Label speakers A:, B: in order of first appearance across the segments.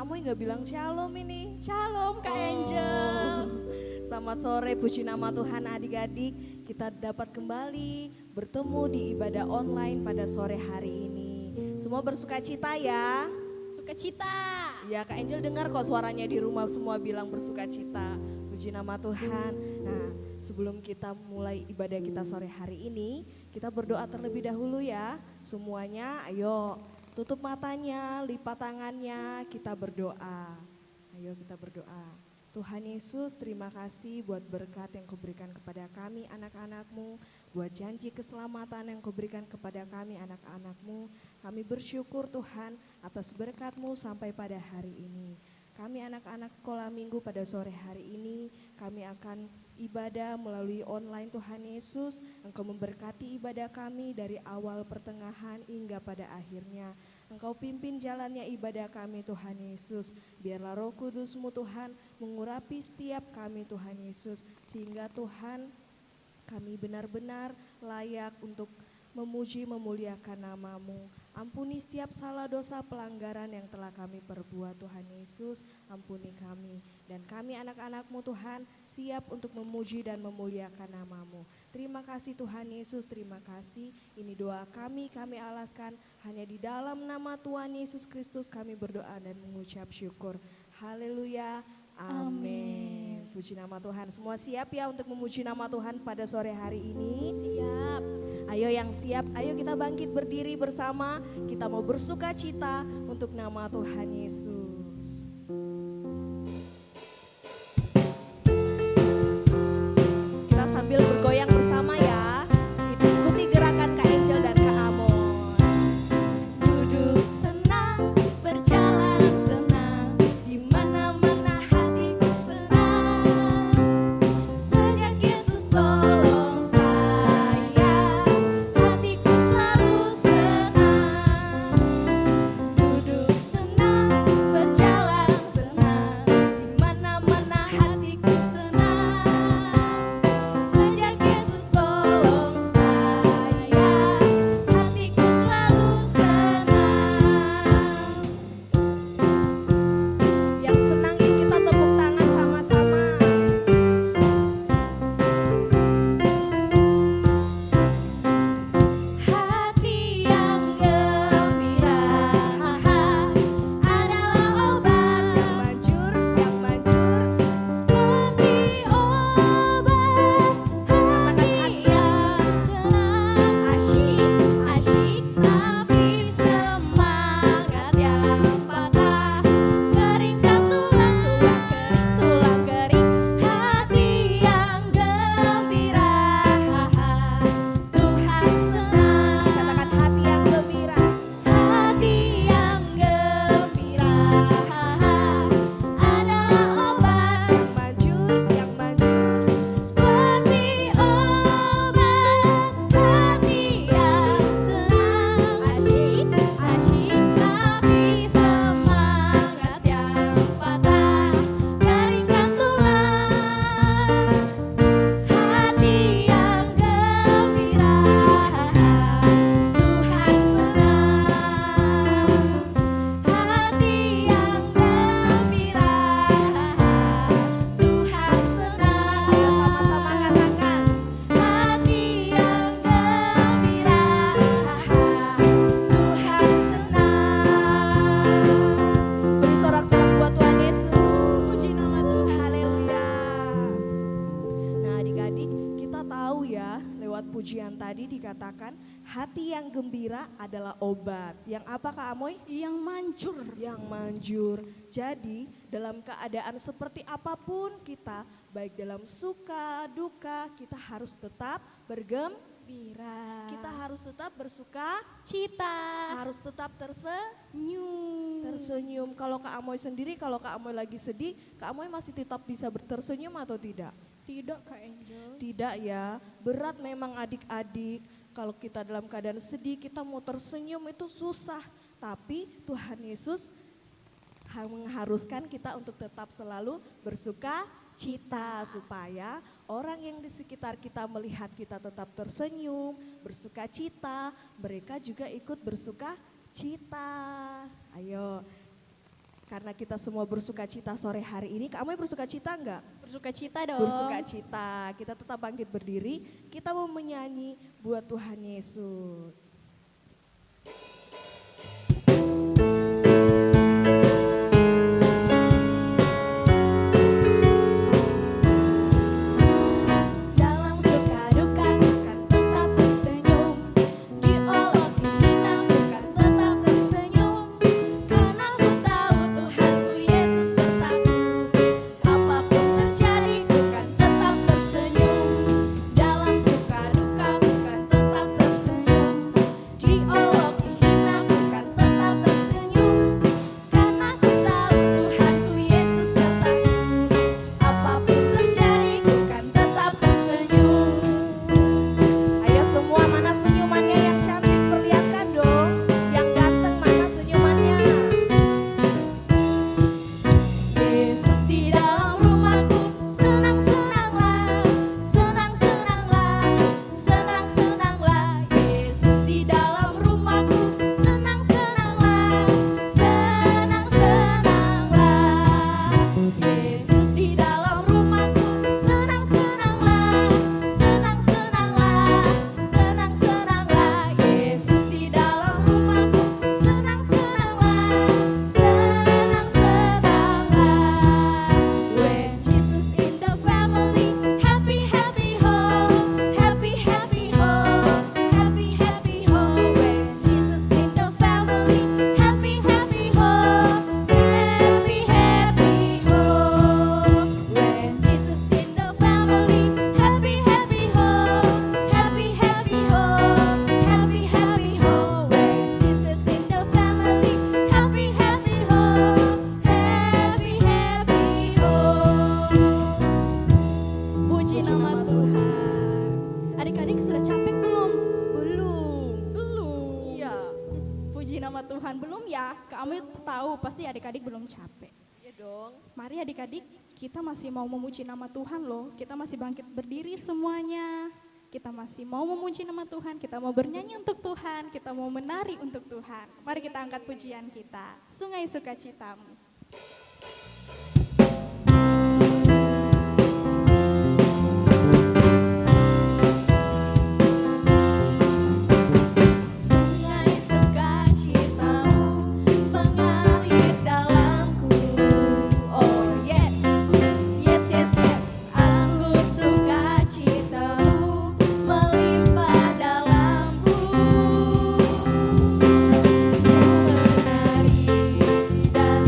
A: Kak Amoy nggak bilang shalom ini.
B: Shalom Kak Angel.
A: Selamat sore, puji nama Tuhan adik-adik. Kita dapat kembali bertemu di ibadah online pada sore hari ini. Semua bersuka cita ya.
B: Sukacita.
A: Ya Kak Angel dengar kok suaranya di rumah semua bilang bersuka cita. Puji nama Tuhan. Nah sebelum kita mulai ibadah kita sore hari ini, kita berdoa terlebih dahulu ya. Semuanya ayo tutup matanya, lipat tangannya, kita berdoa. Ayo kita berdoa. Tuhan Yesus, terima kasih buat berkat yang Kau berikan kepada kami anak-anak-Mu, buat janji keselamatan yang Kau berikan kepada kami anak-anak-Mu. Kami bersyukur Tuhan atas berkat-Mu sampai pada hari ini. Kami anak-anak sekolah minggu pada sore hari ini, kami akan ibadah melalui online Tuhan Yesus. Engkau memberkati ibadah kami dari awal pertengahan hingga pada akhirnya. Engkau pimpin jalannya ibadah kami Tuhan Yesus. Biarlah Roh Kudus-Mu Tuhan mengurapi setiap kami Tuhan Yesus. Sehingga Tuhan kami benar-benar layak untuk memuji memuliakan nama-Mu. Ampuni setiap salah dosa pelanggaran yang telah kami perbuat Tuhan Yesus. Ampuni kami. Dan kami anak-anak-Mu Tuhan siap untuk memuji dan memuliakan nama-Mu. Terima kasih Tuhan Yesus, terima kasih. Ini doa kami alaskan hanya di dalam nama Tuhan Yesus Kristus kami berdoa dan mengucap syukur. Haleluya, amin. Puji nama Tuhan. Semua siap ya untuk memuji nama Tuhan pada sore hari ini?
B: Siap.
A: Ayo yang siap, ayo kita bangkit berdiri bersama. Kita mau bersuka cita untuk nama Tuhan Yesus. Kita sambil bergoyang bersama ya. Ikuti gerakan Kak Angel dan Kak Amoy. Duduk senang, berjalan senang, di mana-mana hatiku senang. Sejak Yesus tolong saya, hatiku selalu senang. Duduk senang, berjalan senang, di mana-mana hatiku senang. Sejak Yesus tolong saya, hatiku selalu senang. Yang senang yuk kita tepuk tangan sama-sama. Hati yang gembira adalah obat yang manjur seperti obat. Hati yang senang, asyik tapi semangat yang patah, keringkan tulang kering. Hati yang gembira, Tuhan senang. Katakan hati yang gembira, hati yang gembira adalah obat yang manjur seperti obat. Hati yang senang, asyik tapi semangat yang patah, keringkan tulang. Hati yang gembira, Tuhan senang. Hati yang gembira, Tuhan senang. Ayo sama-sama katakan, hati yang gembira, Tuhan senang. Beri sorak-sorak buat Tuhan Yesus.
B: Puji nama Tuhan.
A: Haleluya. Nah adik-adik, kita tahu ya lewat pujian tadi dikatakan hati yang gembira adalah obat. Yang apa Kak Amoy?
B: Yang manjur.
A: Yang manjur. Jadi dalam keadaan seperti apapun kita, baik dalam suka, duka, kita harus tetap bergembira. Kita harus tetap bersuka,
B: Cita.
A: harus tetap tersenyum. Kalau Kak Amoy sendiri, kalau Kak Amoy lagi sedih, Kak Amoy masih tetap bisa tersenyum atau tidak?
B: Tidak Kak Angel.
A: Tidak ya, berat memang adik-adik. Kalau kita dalam keadaan sedih, kita mau tersenyum itu susah. Tapi Tuhan Yesus mengharuskan kita untuk tetap selalu bersuka cita. Supaya orang yang di sekitar kita melihat kita tetap tersenyum, bersuka cita, mereka juga ikut bersuka cita. Ayo, karena kita semua bersuka cita sore hari ini. Kak Amoy bersuka cita enggak?
B: Bersuka cita dong.
A: Bersuka cita. Kita tetap bangkit berdiri. Kita mau menyanyi buat Tuhan Yesus. Dalam suka duka bukan tetap tersenyum, diolok dihina bukan tetap tersenyum, karena ku tahu Tuhanku Yesus sertaku. Apapun terjadi bukan tetap tersenyum, dalam suka duka bukan tetap tersenyum, diolok dihina bukan tetap tersenyum, karena ku tahu Tuhanku Yesus sertaku. Apapun terjadi bukan tetap tersenyum. Ayo semua, mana senyumannya yang cantik, perlihatkan dong. Yang ganteng mana senyumannya? Yesus di dalam rumahku, senang-senanglah, senang-senanglah, senang-senanglah. Yesus di dalam rumahku, senang-senanglah, senang-senanglah. Yesus di dalam rumahku, senang-senanglah, senang-senanglah, senang-senanglah. Yesus di dalam rumahku, senang-senanglah, senang-senanglah. When Jesus in the family, happy, happy, ho, happy, happy, ho, happy, happy, ho. When Jesus in the family, happy, happy, ho, happy, happy, ho. When Jesus in the family, happy, happy, ho, happy, happy, ho, happy, happy, ho. When Jesus in the family, happy, happy, ho, happy, happy, ho.
B: Puji nama Tuhan. Adik-adik sudah capek belum?
A: Belum.
B: Belum.
A: Iya.
B: Puji nama Tuhan. Belum ya? Kak Amil tahu pasti adik-adik belum capek.
A: Iya dong.
B: Mari adik-adik, kita masih mau memuji nama Tuhan loh. Kita masih bangkit berdiri semuanya. Kita masih mau memuji nama Tuhan. Kita mau bernyanyi untuk Tuhan. Kita mau menari untuk Tuhan. Mari kita angkat pujian kita. Sungai Sukacitamu.
A: Sungai sukacitamu mengalir dalamku. Oh yes, yes, yes, yes. Aku sukacitamu melimpah dalamku. Menari dan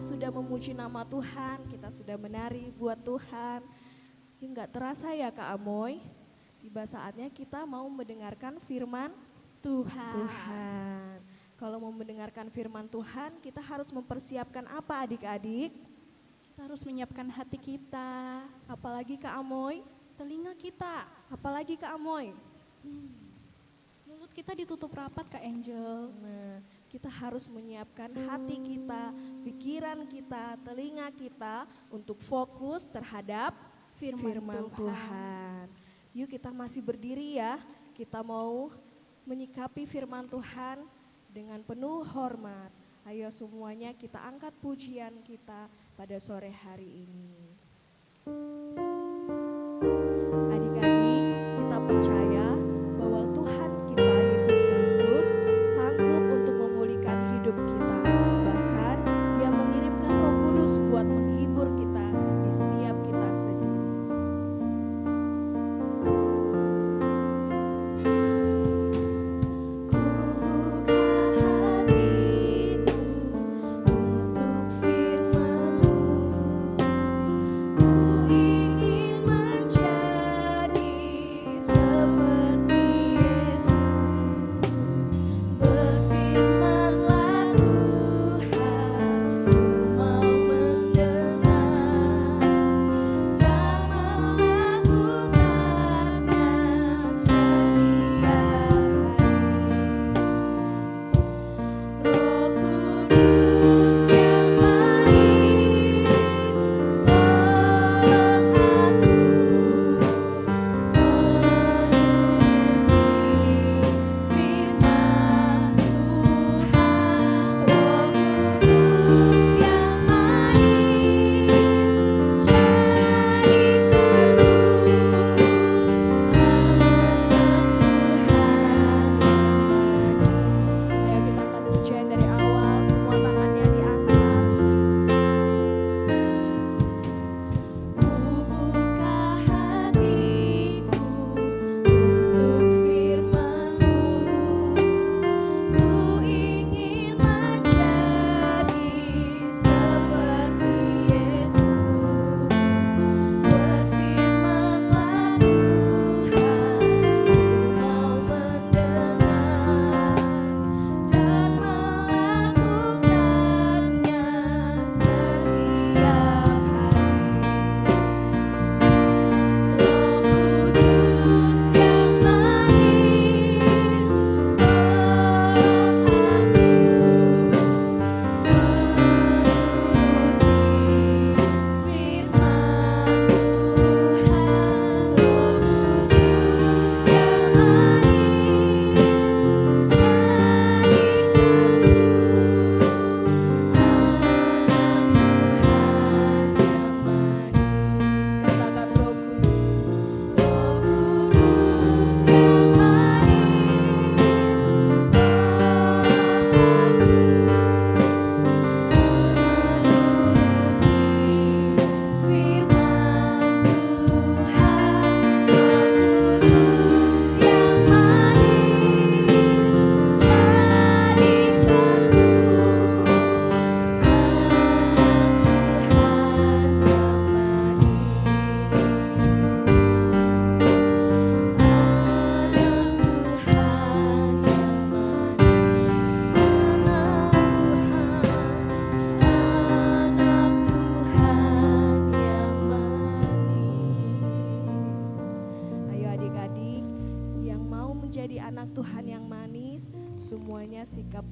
A: sudah memuji nama Tuhan, kita sudah menari buat Tuhan. Ya nggak terasa ya Kak Amoy, tiba saatnya kita mau mendengarkan firman Tuhan. Kalau mau mendengarkan firman Tuhan, kita harus mempersiapkan apa adik-adik?
B: Kita harus menyiapkan hati kita,
A: Apalagi Kak Amoy?
B: telinga kita,
A: Apalagi Kak Amoy?
B: mulut kita ditutup rapat Kak Angel.
A: Nah, kita harus menyiapkan hati kita, pikiran kita, telinga kita untuk fokus terhadap firman Tuhan. Yuk kita masih berdiri ya, kita mau menyikapi firman Tuhan dengan penuh hormat. Ayo semuanya kita angkat pujian kita pada sore hari ini. Adik-adik, kita percaya bahwa Tuhan kita Yesus Kristus sanggup untuk memulihkan hidup kita. Bahkan Dia mengirimkan Roh Kudus buat menghibur kita di setiap kita sedih. Semuanya sikap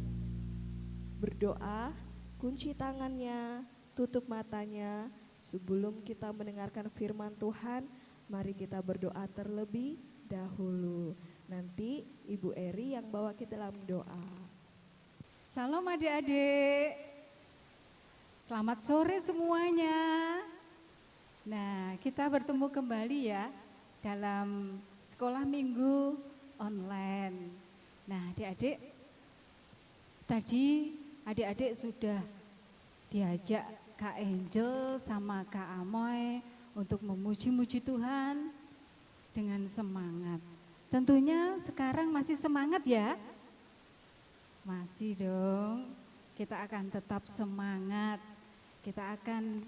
A: berdoa, kunci tangannya, tutup matanya. Sebelum kita mendengarkan firman Tuhan, mari kita berdoa terlebih dahulu. Nanti Ibu Eri yang bawa kita dalam doa.
C: Salam adik-adik, selamat sore semuanya. Nah, kita bertemu kembali ya dalam sekolah minggu online. Nah, adik-adik, tadi adik-adik sudah diajak Kak Angel sama Kak Amoy untuk memuji-muji Tuhan dengan semangat. Tentunya sekarang masih semangat ya? Masih dong, kita akan tetap semangat Kita akan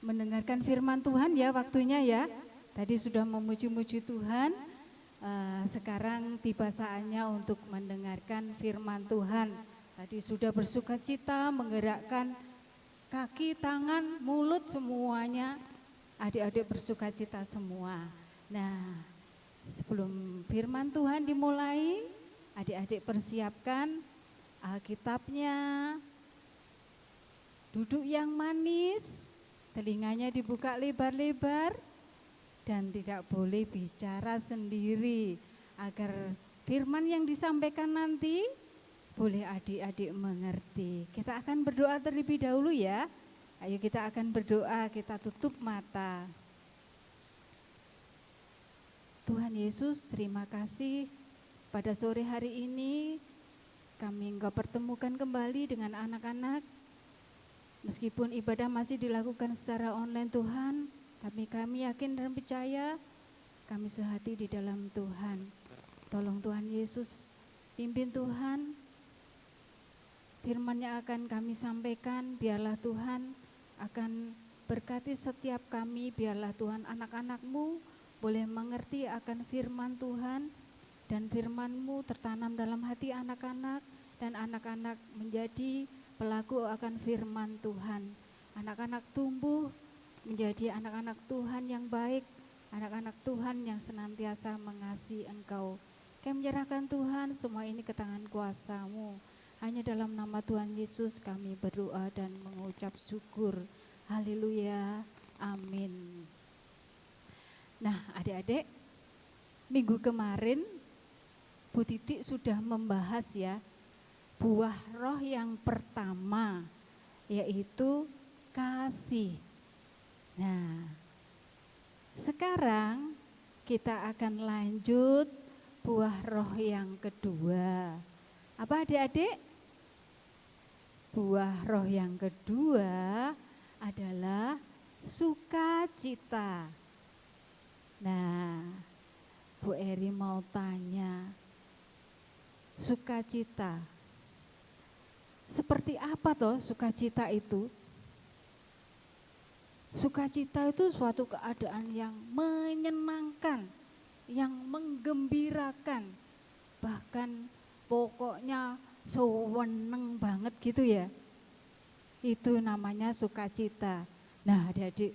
C: mendengarkan firman Tuhan ya waktunya ya. Tadi sudah memuji-muji Tuhan, sekarang tiba saatnya untuk mendengarkan firman Tuhan. Tadi sudah bersukacita menggerakkan kaki, tangan, mulut semuanya. Adik-adik bersukacita semua. Nah, sebelum firman Tuhan dimulai, adik-adik persiapkan Alkitabnya, duduk yang manis, telinganya dibuka lebar-lebar, dan tidak boleh bicara sendiri, agar firman yang disampaikan nanti boleh adik-adik mengerti. Kita akan berdoa terlebih dahulu ya. Ayo kita akan berdoa, kita tutup mata. Tuhan Yesus, terima kasih pada sore hari ini kami Engkau pertemukan kembali dengan anak-anak. Meskipun ibadah masih dilakukan secara online Tuhan, tapi kami yakin dan percaya kami sehati di dalam Tuhan. Tolong Tuhan Yesus, pimpin Tuhan, firman yang akan kami sampaikan, biarlah Tuhan akan berkati setiap kami, biarlah Tuhan anak-anak-Mu boleh mengerti akan firman Tuhan, dan firman-Mu tertanam dalam hati anak-anak, dan anak-anak menjadi pelaku akan firman Tuhan. Anak-anak tumbuh menjadi anak-anak Tuhan yang baik, anak-anak Tuhan yang senantiasa mengasihi Engkau. Kami menyerahkan Tuhan semua ini ke tangan kuasa-Mu. Hanya dalam nama Tuhan Yesus kami berdoa dan mengucap syukur. Haleluya, amin. Nah adik-adik, minggu kemarin Bu Titi sudah membahas ya, buah roh yang pertama yaitu kasih. Nah sekarang kita akan lanjut buah roh yang kedua. Apa adik-adik? Buah roh yang kedua adalah sukacita. Nah, Bu Eri mau tanya, sukacita, seperti apa toh sukacita itu? Sukacita itu suatu keadaan yang menyenangkan, yang menggembirakan, bahkan pokoknya seweneng banget gitu ya. Itu namanya sukacita. Nah adik-adik,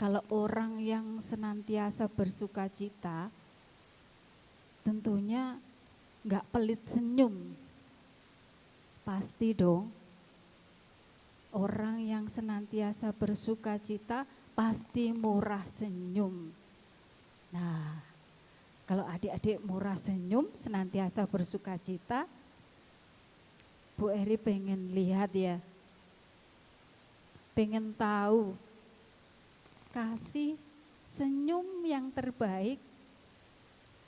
C: kalau orang yang senantiasa bersukacita, tentunya enggak pelit senyum. Pasti dong. Orang yang senantiasa bersukacita pasti murah senyum. Nah, kalau adik-adik murah senyum, senantiasa bersukacita, Bu Eri pengen lihat ya, pengen tahu kasih senyum yang terbaik,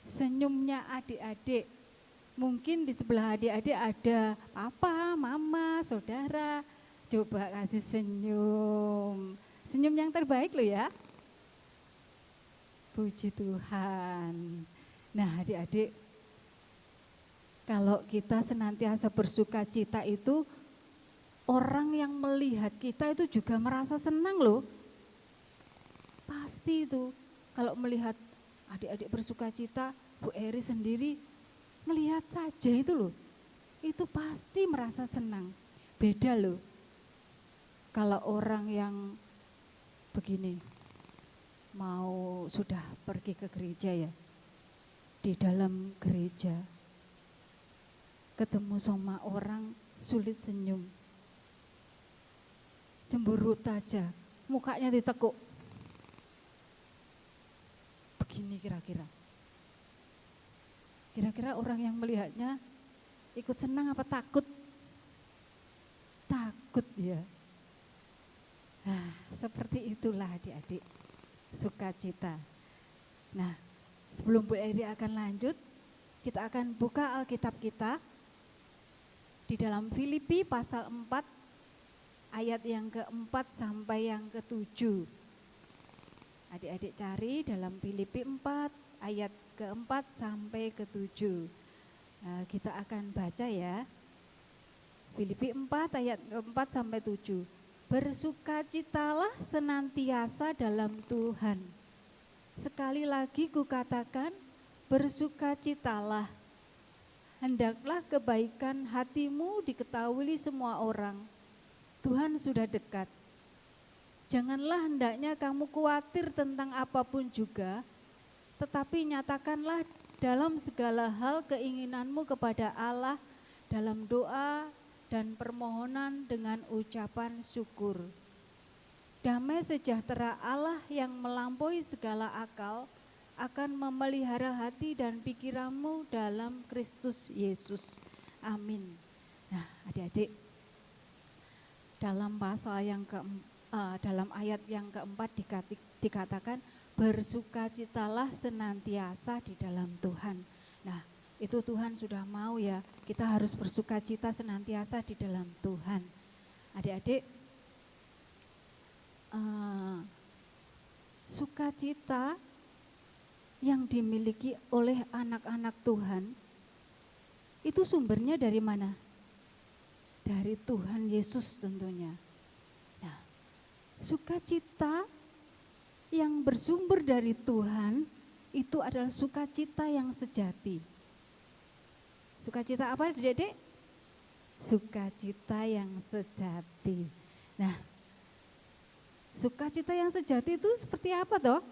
C: senyumnya adik-adik. Mungkin di sebelah adik-adik ada papa, mama, saudara. Coba kasih senyum, senyum yang terbaik loh ya. Puji Tuhan. Nah adik-adik, kalau kita senantiasa bersukacita itu, orang yang melihat kita itu juga merasa senang loh. Pasti itu, kalau melihat adik-adik bersukacita, Bu Eri sendiri ngelihat saja itu loh. Itu pasti merasa senang. Beda loh. Kalau orang yang begini, mau sudah pergi ke gereja ya, di dalam gereja ketemu sama orang sulit senyum, cemberut aja, mukanya ditekuk, begini kira-kira orang yang melihatnya ikut senang apa takut? Takut ya. Nah seperti itulah adik-adik, sukacita. Nah sebelum Bu Eri akan lanjut, kita akan buka Alkitab kita di dalam Filipi pasal 4 ayat yang ke-4 sampai yang ke-7. Adik-adik cari dalam Filipi 4 ayat ke-4 sampai ke-7. Kita akan baca ya. Filipi 4 ayat 4 sampai 7. Bersukacitalah senantiasa dalam Tuhan. Sekali lagi kukatakan, bersukacitalah. Hendaklah kebaikan hatimu diketahui semua orang. Tuhan sudah dekat. Janganlah hendaknya kamu khawatir tentang apapun juga, tetapi nyatakanlah dalam segala hal keinginanmu kepada Allah dalam doa dan permohonan dengan ucapan syukur. Damai sejahtera Allah yang melampaui segala akal akan memelihara hati dan pikiranmu dalam Kristus Yesus. Amin. Nah, adik-adik, dalam dalam ayat yang keempat dikatakan bersukacitalah senantiasa di dalam Tuhan. Nah, itu Tuhan sudah mau ya, kita harus bersukacita senantiasa di dalam Tuhan. Adik-adik, sukacita yang dimiliki oleh anak-anak Tuhan itu sumbernya dari mana? Dari Tuhan Yesus tentunya. Nah, sukacita yang bersumber dari Tuhan itu adalah sukacita yang sejati. Sukacita apa, Dedek? Sukacita yang sejati. Nah, sukacita yang sejati itu seperti apa toh?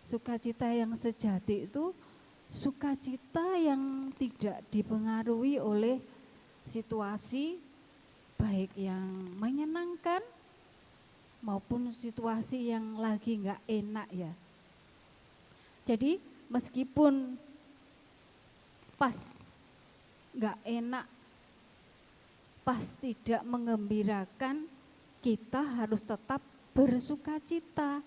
C: Sukacita yang sejati itu sukacita yang tidak dipengaruhi oleh situasi baik yang menyenangkan maupun situasi yang lagi enggak enak ya. Jadi meskipun pas enggak enak, pas tidak mengembirakan, kita harus tetap bersukacita.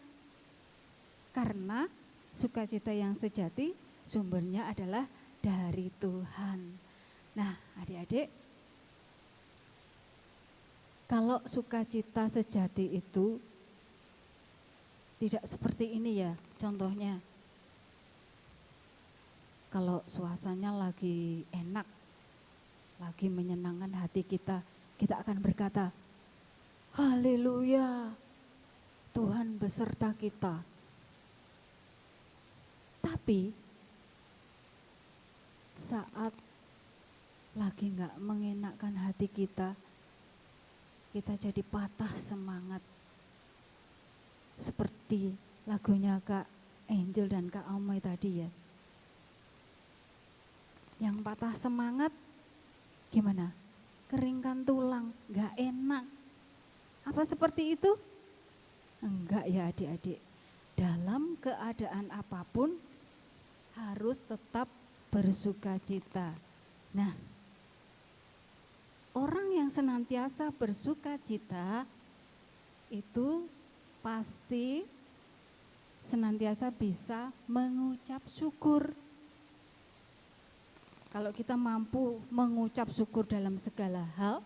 C: Karena sukacita yang sejati sumbernya adalah dari Tuhan. Nah, adik-adik, kalau sukacita sejati itu tidak seperti ini ya, contohnya. Kalau suasananya lagi enak, lagi menyenangkan hati kita, kita akan berkata, haleluya, Tuhan beserta kita. Tapi saat lagi enggak mengenakkan hati kita jadi patah semangat. Seperti lagunya Kak Angel dan Kak Amoy tadi ya. Yang patah semangat gimana? Keringkan tulang, enggak enak. Apa seperti itu? Enggak ya adik-adik. Dalam keadaan apapun harus tetap bersukacita. Nah, orang yang senantiasa bersukacita itu pasti senantiasa bisa mengucap syukur. Kalau kita mampu mengucap syukur dalam segala hal,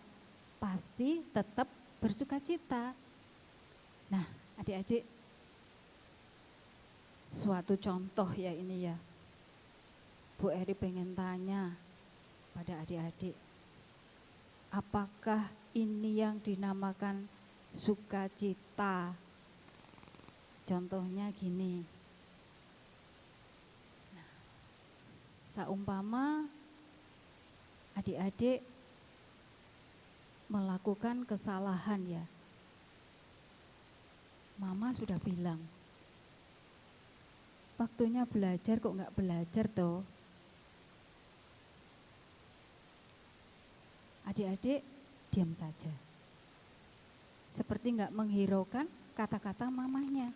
C: pasti tetap bersukacita. Nah, adik-adik, suatu contoh ya ini ya. Bu Eri pengen tanya pada adik-adik, apakah ini yang dinamakan sukacita? Contohnya gini, nah, seumpama adik-adik melakukan kesalahan ya, Mama sudah bilang, waktunya belajar kok nggak belajar toh. Adik-adik diam saja. Seperti nggak menghiraukan kata-kata mamahnya.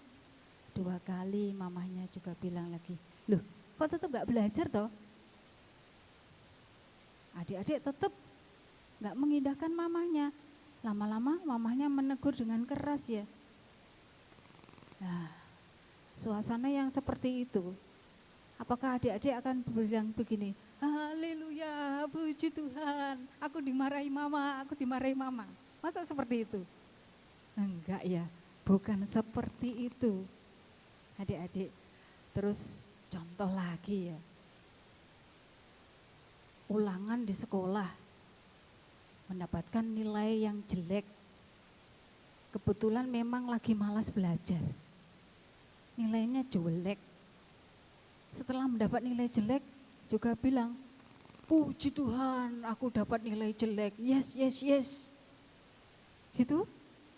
C: 2 kali mamahnya juga bilang lagi, loh kok tetap nggak belajar toh? Adik-adik tetap nggak mengindahkan mamahnya. Lama-lama mamahnya menegur dengan keras ya. Nah, suasana yang seperti itu, apakah adik-adik akan bilang begini, haleluya, puji Tuhan, aku dimarahi mama. Masa seperti itu? Enggak ya, bukan seperti itu. Adik-adik, terus contoh lagi ya. Ulangan di sekolah, mendapatkan nilai yang jelek. Kebetulan memang lagi malas belajar. Nilainya jelek. Setelah mendapat nilai jelek juga bilang, puji Tuhan aku dapat nilai jelek, yes, yes, yes. Gitu?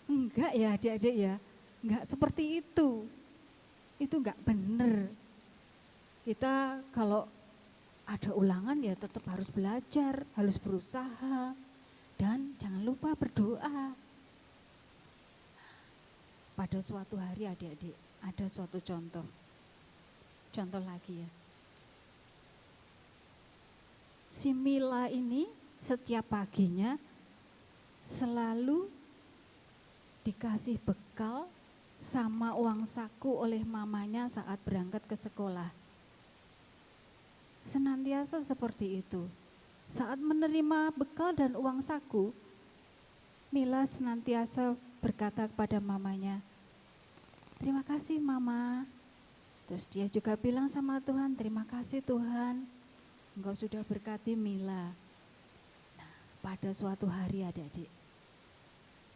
C: Enggak ya adik-adik ya, enggak seperti itu. Itu enggak benar. Kita kalau ada ulangan ya tetap harus belajar, harus berusaha. Dan jangan lupa berdoa. Pada suatu hari adik-adik, ada suatu contoh. Contoh lagi ya. Si Mila ini setiap paginya selalu dikasih bekal sama uang saku oleh mamanya saat berangkat ke sekolah. Senantiasa seperti itu. Saat menerima bekal dan uang saku, Mila senantiasa berkata kepada mamanya, terima kasih mama. Terus dia juga bilang sama Tuhan, terima kasih Tuhan, Engkau sudah berkati Mila. Nah, pada suatu hari adik-adik,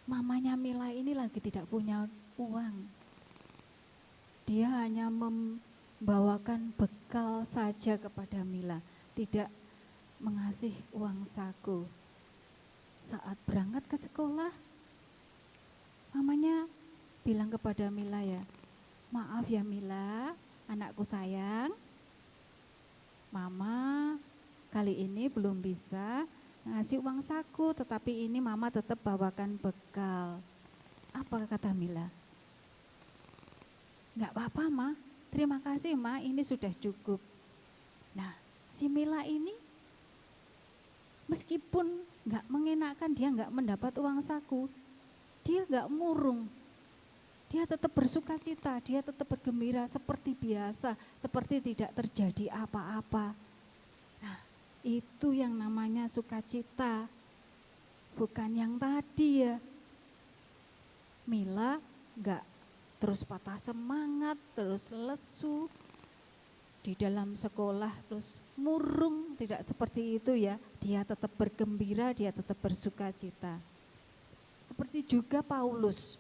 C: mamanya Mila ini lagi tidak punya uang. Dia hanya membawakan bekal saja kepada Mila, tidak mengasih uang saku. Saat berangkat ke sekolah, mamanya bilang kepada Mila ya, maaf ya Mila, anakku sayang, mama kali ini belum bisa ngasih uang saku, tetapi ini mama tetap bawakan bekal. Apa kata Mila? Enggak apa-apa ma, terima kasih ma, ini sudah cukup. Nah, si Mila ini meskipun enggak mengenakan, dia enggak mendapat uang saku, dia enggak murung. Dia tetap bersuka cita, dia tetap bergembira seperti biasa, seperti tidak terjadi apa-apa. Nah, itu yang namanya sukacita, bukan yang tadi ya. Mila enggak terus patah semangat, terus lesu di dalam sekolah, terus murung, tidak seperti itu ya. Dia tetap bergembira, dia tetap bersuka cita. Seperti juga Paulus.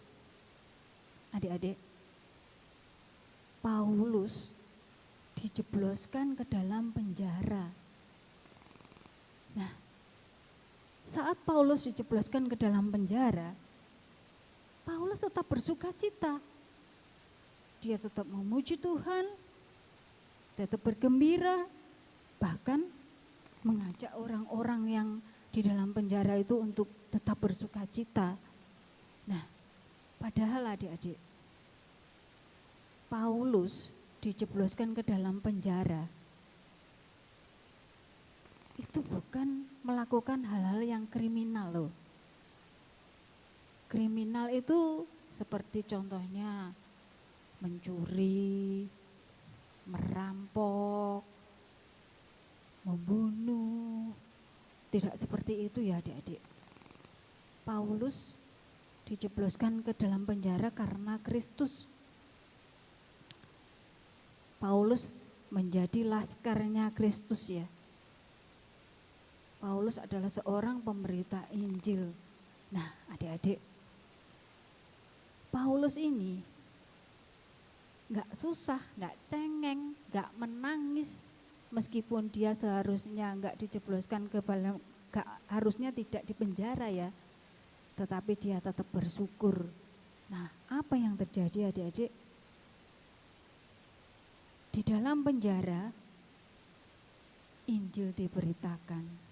C: Adik-adik, Paulus dijebloskan ke dalam penjara. Nah, saat Paulus dijebloskan ke dalam penjara, Paulus tetap bersuka cita. Dia tetap memuji Tuhan, tetap bergembira, bahkan mengajak orang-orang yang di dalam penjara itu untuk tetap bersuka cita. Nah, padahal adik-adik, Paulus dijebloskan ke dalam penjara. Itu bukan melakukan hal-hal yang kriminal loh. Kriminal itu seperti contohnya mencuri, merampok, membunuh. Tidak seperti itu ya adik-adik. Paulus dijebloskan ke dalam penjara karena Kristus. Paulus menjadi laskarnya Kristus ya. Paulus adalah seorang pemberita Injil. Nah adik-adik, Paulus ini gak susah, gak cengeng, gak menangis. Meskipun dia seharusnya gak dijebloskan ke dalam, harusnya tidak di penjara ya. Tetapi dia tetap bersyukur. Nah, apa yang terjadi adik-adik? Di dalam penjara, Injil diberitakan.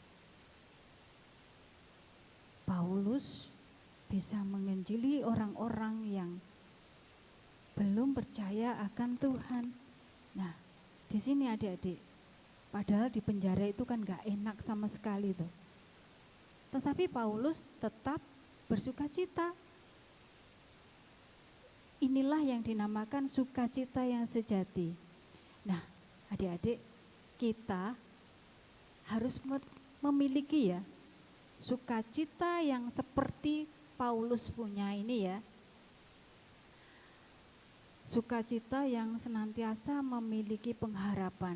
C: Paulus bisa menginjili orang-orang yang belum percaya akan Tuhan. Nah, di sini adik-adik, padahal di penjara itu kan gak enak sama sekali tuh. Tetapi Paulus tetap bersuka cita. Inilah yang dinamakan sukacita yang sejati. Nah, adik-adik, kita harus memiliki ya sukacita yang seperti Paulus punya ini ya. Sukacita yang senantiasa memiliki pengharapan.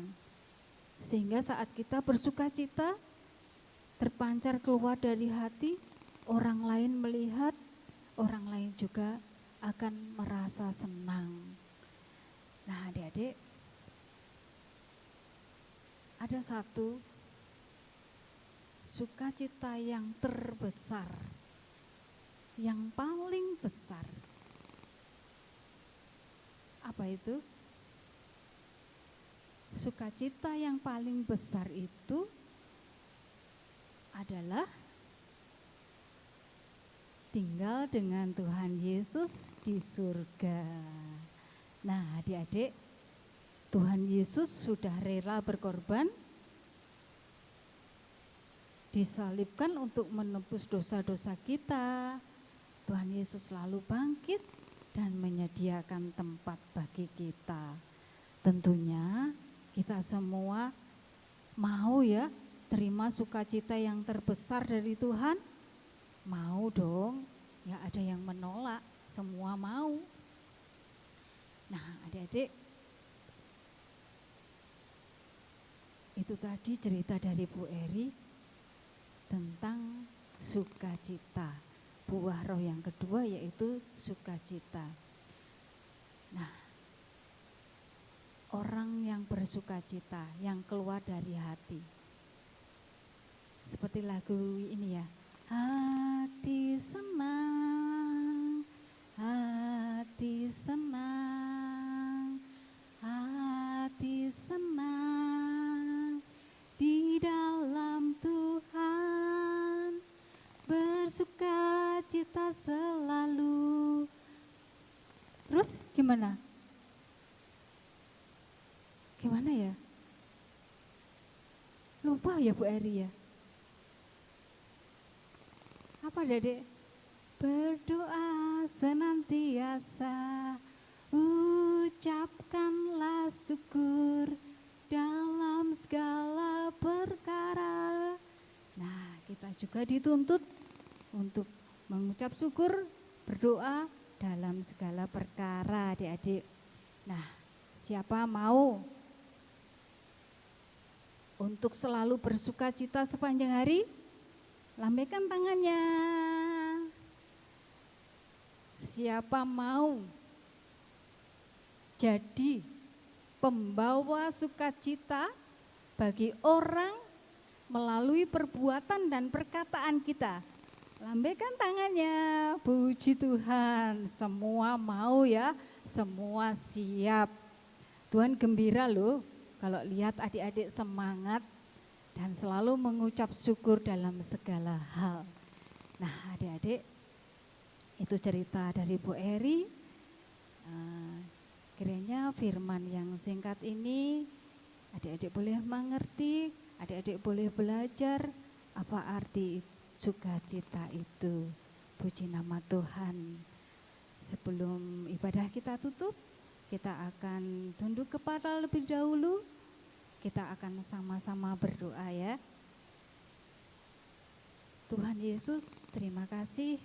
C: Sehingga saat kita bersukacita, terpancar keluar dari hati, orang lain melihat, orang lain juga akan merasa senang. Nah, adik-adik, ada satu sukacita yang terbesar, yang paling besar. Apa itu? Sukacita yang paling besar itu adalah tinggal dengan Tuhan Yesus di surga. Nah, adik-adik, Tuhan Yesus sudah rela berkorban, disalibkan untuk menebus dosa-dosa kita. Tuhan Yesus lalu bangkit dan menyediakan tempat bagi kita. Tentunya kita semua mau ya terima sukacita yang terbesar dari Tuhan. Mau dong, ya ada yang menolak, semua mau. Nah, adik-adik, itu tadi cerita dari Bu Eri tentang sukacita. Buah roh yang kedua yaitu sukacita. Nah, orang yang bersukacita, yang keluar dari hati. Seperti lagu ini ya. Hati senang, hati senang, hati senang di dalam Tuhan, bersukacita selalu. Terus gimana? Gimana ya? Lupa ya Bu Eri ya? Apa Dedek? Berdoa senantiasa, ucapkanlah syukur dalam segala perkara. Nah, kita juga dituntut untuk mengucap syukur, berdoa dalam segala perkara, adik-adik. Nah, siapa mau untuk selalu bersukacita sepanjang hari? Lambaikan tangannya. Siapa mau jadi pembawa sukacita bagi orang melalui perbuatan dan perkataan kita? Lambaikan tangannya. Puji Tuhan, semua mau ya, semua siap. Tuhan gembira loh kalau lihat adik-adik semangat dan selalu mengucap syukur dalam segala hal. Nah, adik-adik, itu cerita dari Bu Eri. Kiranya firman yang singkat ini adik-adik boleh mengerti, adik-adik boleh belajar apa arti sukacita itu. Puji nama Tuhan. Sebelum ibadah kita tutup, kita akan tunduk kepala lebih dahulu. Kita akan sama-sama berdoa ya. Tuhan Yesus, terima kasih.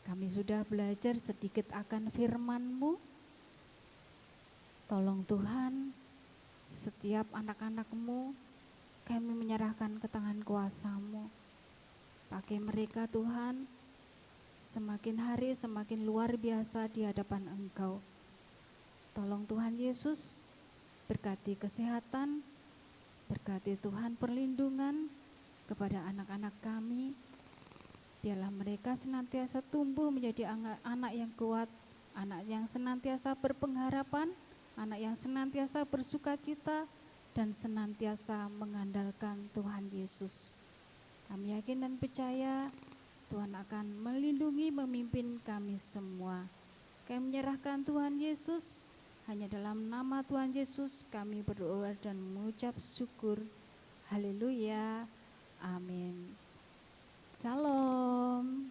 C: Kami sudah belajar sedikit akan firman-Mu. Tolong Tuhan, setiap anak-anak-Mu kami menyerahkan ke tangan kuasa-Mu. Pakai mereka Tuhan, semakin hari semakin luar biasa di hadapan Engkau. Tolong Tuhan Yesus, berkati kesehatan, berkati Tuhan perlindungan kepada anak-anak kami. Biarlah mereka senantiasa tumbuh menjadi anak yang kuat, anak yang senantiasa berpengharapan, anak yang senantiasa bersukacita, dan senantiasa mengandalkan Tuhan Yesus. Kami yakin dan percaya Tuhan akan melindungi, memimpin kami semua. Kami menyerahkan Tuhan Yesus. Hanya dalam nama Tuhan Yesus kami berdoa dan mengucap syukur. Haleluya. Amin. Salam.